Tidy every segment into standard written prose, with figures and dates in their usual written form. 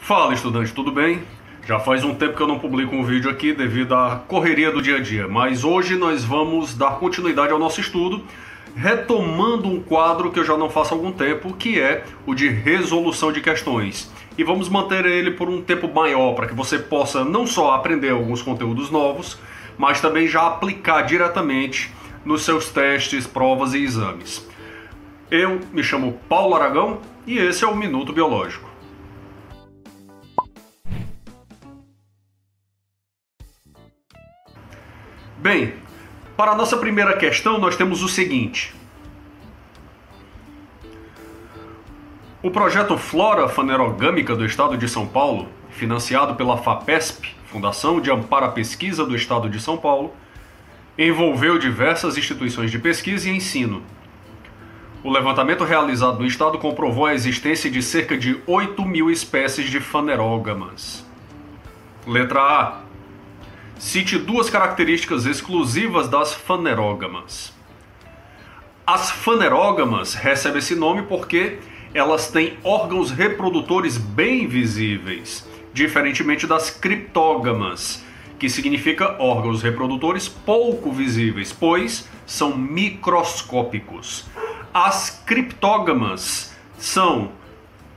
Fala, estudante, tudo bem? Já faz um tempo que eu não publico um vídeo aqui devido à correria do dia a dia, mas hoje nós vamos dar continuidade ao nosso estudo, retomando um quadro que eu já não faço há algum tempo, que é o de resolução de questões. E vamos manter ele por um tempo maior, para que você possa não só aprender alguns conteúdos novos, mas também já aplicar diretamente nos seus testes, provas e exames. Eu me chamo Paulo Aragão e esse é o Minuto Biológico. Bem, para a nossa primeira questão nós temos o seguinte. O projeto Flora Fanerogâmica do Estado de São Paulo, financiado pela FAPESP, Fundação de Amparo à Pesquisa do Estado de São Paulo, envolveu diversas instituições de pesquisa e ensino. O levantamento realizado no estado comprovou a existência de cerca de 8.000 espécies de fanerógamas. Letra A. Cite duas características exclusivas das fanerógamas. As fanerógamas recebem esse nome porque elas têm órgãos reprodutores bem visíveis, diferentemente das criptógamas, que significa órgãos reprodutores pouco visíveis, pois são microscópicos. As criptógamas são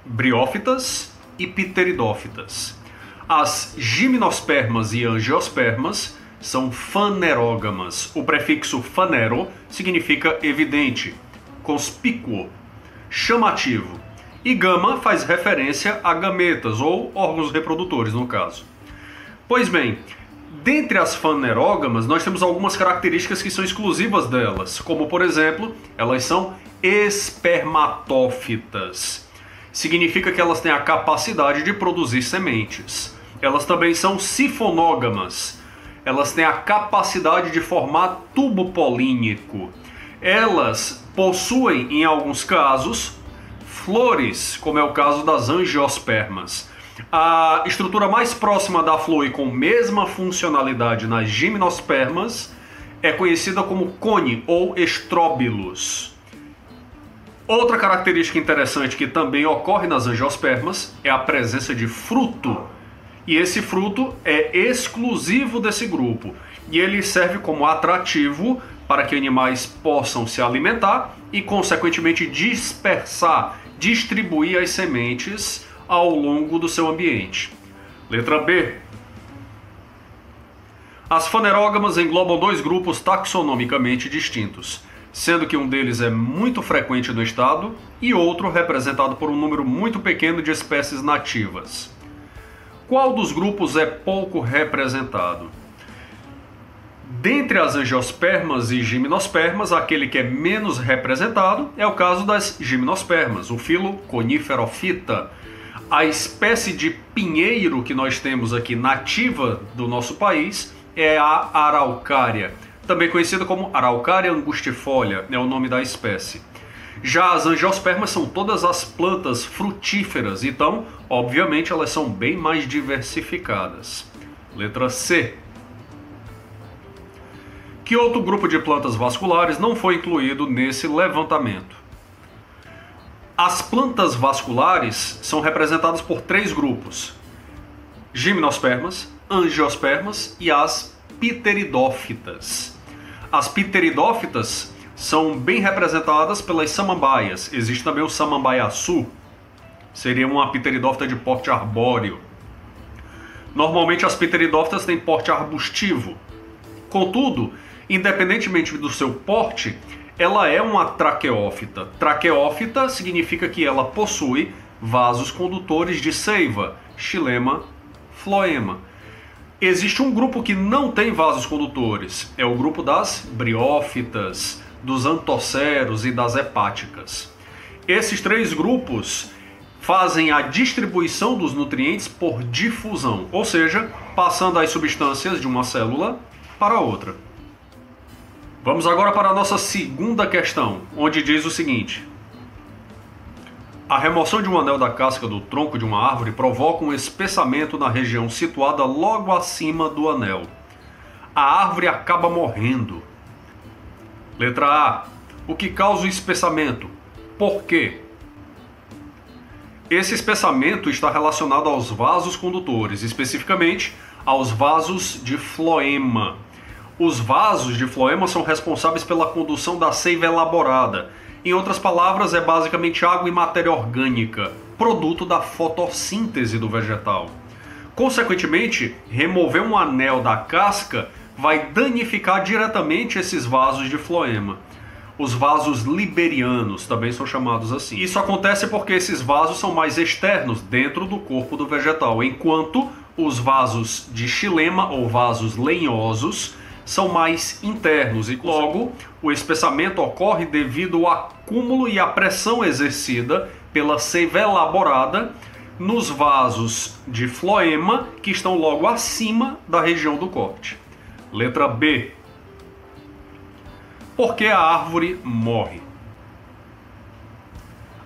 briófitas e pteridófitas. As gimnospermas e angiospermas são fanerógamas. O prefixo fanero significa evidente, conspícuo, chamativo. E gama faz referência a gametas, ou órgãos reprodutores, no caso. Pois bem, dentre as fanerógamas, nós temos algumas características que são exclusivas delas, como, por exemplo, elas são espermatófitas. Significa que elas têm a capacidade de produzir sementes. Elas também são sifonógamas. Elas têm a capacidade de formar tubo polínico. Elas possuem, em alguns casos, flores, como é o caso das angiospermas. A estrutura mais próxima da flor e com mesma funcionalidade nas gimnospermas é conhecida como cone ou estróbilos. Outra característica interessante que também ocorre nas angiospermas é a presença de fruto. E esse fruto é exclusivo desse grupo. E ele serve como atrativo para que animais possam se alimentar e, consequentemente, distribuir as sementes ao longo do seu ambiente. Letra B. As fanerógamas englobam dois grupos taxonomicamente distintos, sendo que um deles é muito frequente no estado e outro representado por um número muito pequeno de espécies nativas. Qual dos grupos é pouco representado? Dentre as angiospermas e gimnospermas, aquele que é menos representado é o caso das gimnospermas, o filo Coniferophyta. A espécie de pinheiro que nós temos aqui nativa do nosso país é a araucária, também conhecida como Araucária angustifolia, é o nome da espécie. Já as angiospermas são todas as plantas frutíferas, então, obviamente, elas são bem mais diversificadas. Letra C. Que outro grupo de plantas vasculares não foi incluído nesse levantamento? As plantas vasculares são representadas por três grupos: gimnospermas, angiospermas e as pteridófitas. As pteridófitas são bem representadas pelas samambaias. Existe também o samambaiaçu, seria uma pteridófita de porte arbóreo. Normalmente as pteridófitas têm porte arbustivo. Contudo, independentemente do seu porte, ela é uma traqueófita. Traqueófita significa que ela possui vasos condutores de seiva, xilema, floema. Existe um grupo que não tem vasos condutores, é o grupo das briófitas, dos anthoceros e das hepáticas. Esses três grupos fazem a distribuição dos nutrientes por difusão, ou seja, passando as substâncias de uma célula para outra. Vamos agora para a nossa segunda questão, onde diz o seguinte: a remoção de um anel da casca do tronco de uma árvore provoca um espessamento na região situada logo acima do anel. A árvore acaba morrendo. Letra A. O que causa o espessamento? Por quê? Esse espessamento está relacionado aos vasos condutores, especificamente aos vasos de floema. Os vasos de floema são responsáveis pela condução da seiva elaborada. Em outras palavras, é basicamente água e matéria orgânica, produto da fotossíntese do vegetal. Consequentemente, remover um anel da casca vai danificar diretamente esses vasos de floema. Os vasos liberianos também são chamados assim. Isso acontece porque esses vasos são mais externos dentro do corpo do vegetal, enquanto os vasos de xilema ou vasos lenhosos são mais internos e logo o espessamento ocorre devido ao acúmulo e à pressão exercida pela seiva elaborada nos vasos de floema que estão logo acima da região do corte. Letra B. Por que a árvore morre?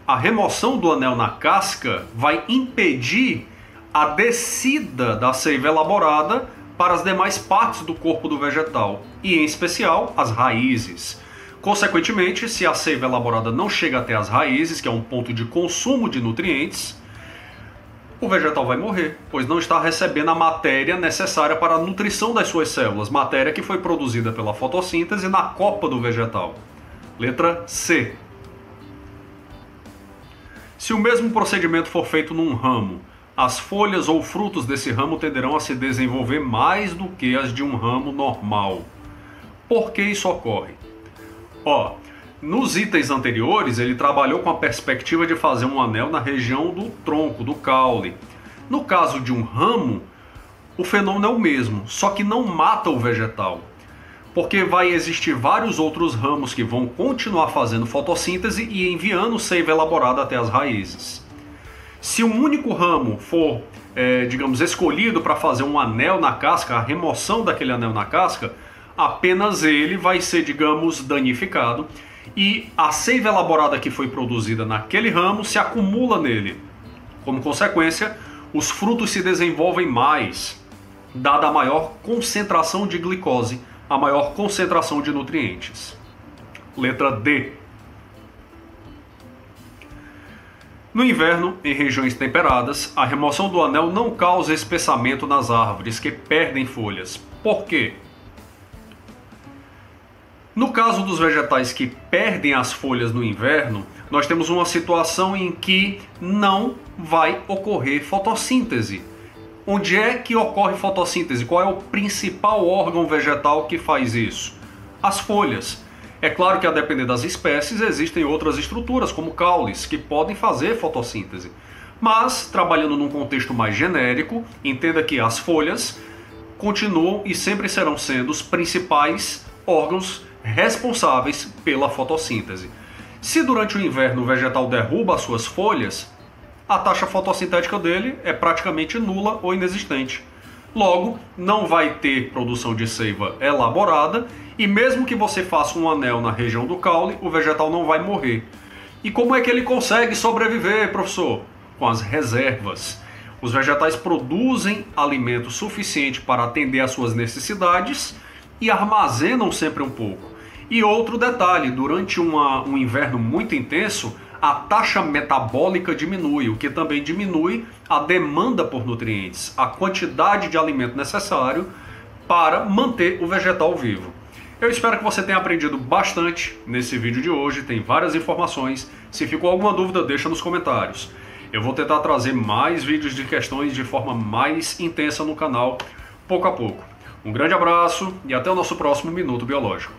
A remoção do anel na casca vai impedir a descida da seiva elaborada para as demais partes do corpo do vegetal, e em especial as raízes. Consequentemente, se a seiva elaborada não chega até as raízes, que é um ponto de consumo de nutrientes, o vegetal vai morrer, pois não está recebendo a matéria necessária para a nutrição das suas células, matéria que foi produzida pela fotossíntese na copa do vegetal. Letra C. Se o mesmo procedimento for feito num ramo, as folhas ou frutos desse ramo tenderão a se desenvolver mais do que as de um ramo normal. Por que isso ocorre? Nos itens anteriores, ele trabalhou com a perspectiva de fazer um anel na região do tronco, do caule. No caso de um ramo, o fenômeno é o mesmo, só que não mata o vegetal, porque vai existir vários outros ramos que vão continuar fazendo fotossíntese e enviando seiva elaborada até as raízes. Se um único ramo for, digamos, escolhido para fazer um anel na casca, a remoção daquele anel na casca, apenas ele vai ser, digamos, danificado e a seiva elaborada que foi produzida naquele ramo se acumula nele. Como consequência, os frutos se desenvolvem mais, dada a maior concentração de glicose, a maior concentração de nutrientes. Letra D. No inverno, em regiões temperadas, a remoção do anel não causa espessamento nas árvores, que perdem folhas. Por quê? No caso dos vegetais que perdem as folhas no inverno, nós temos uma situação em que não vai ocorrer fotossíntese. Onde é que ocorre fotossíntese? Qual é o principal órgão vegetal que faz isso? As folhas. É claro que, a depender das espécies, existem outras estruturas, como caules, que podem fazer fotossíntese. Mas, trabalhando num contexto mais genérico, entenda que as folhas continuam e sempre serão sendo os principais órgãos responsáveis pela fotossíntese. Se durante o inverno o vegetal derruba as suas folhas, a taxa fotossintética dele é praticamente nula ou inexistente. Logo, não vai ter produção de seiva elaborada e mesmo que você faça um anel na região do caule, o vegetal não vai morrer. E como é que ele consegue sobreviver, professor? Com as reservas. Os vegetais produzem alimento suficiente para atender às suas necessidades e armazenam sempre um pouco. E outro detalhe, durante um inverno muito intenso, a taxa metabólica diminui, o que também diminui a demanda por nutrientes, a quantidade de alimento necessário para manter o vegetal vivo. Eu espero que você tenha aprendido bastante nesse vídeo de hoje, tem várias informações. Se ficou alguma dúvida, deixa nos comentários. Eu vou tentar trazer mais vídeos de questões de forma mais intensa no canal, pouco a pouco. Um grande abraço e até o nosso próximo Minuto Biológico.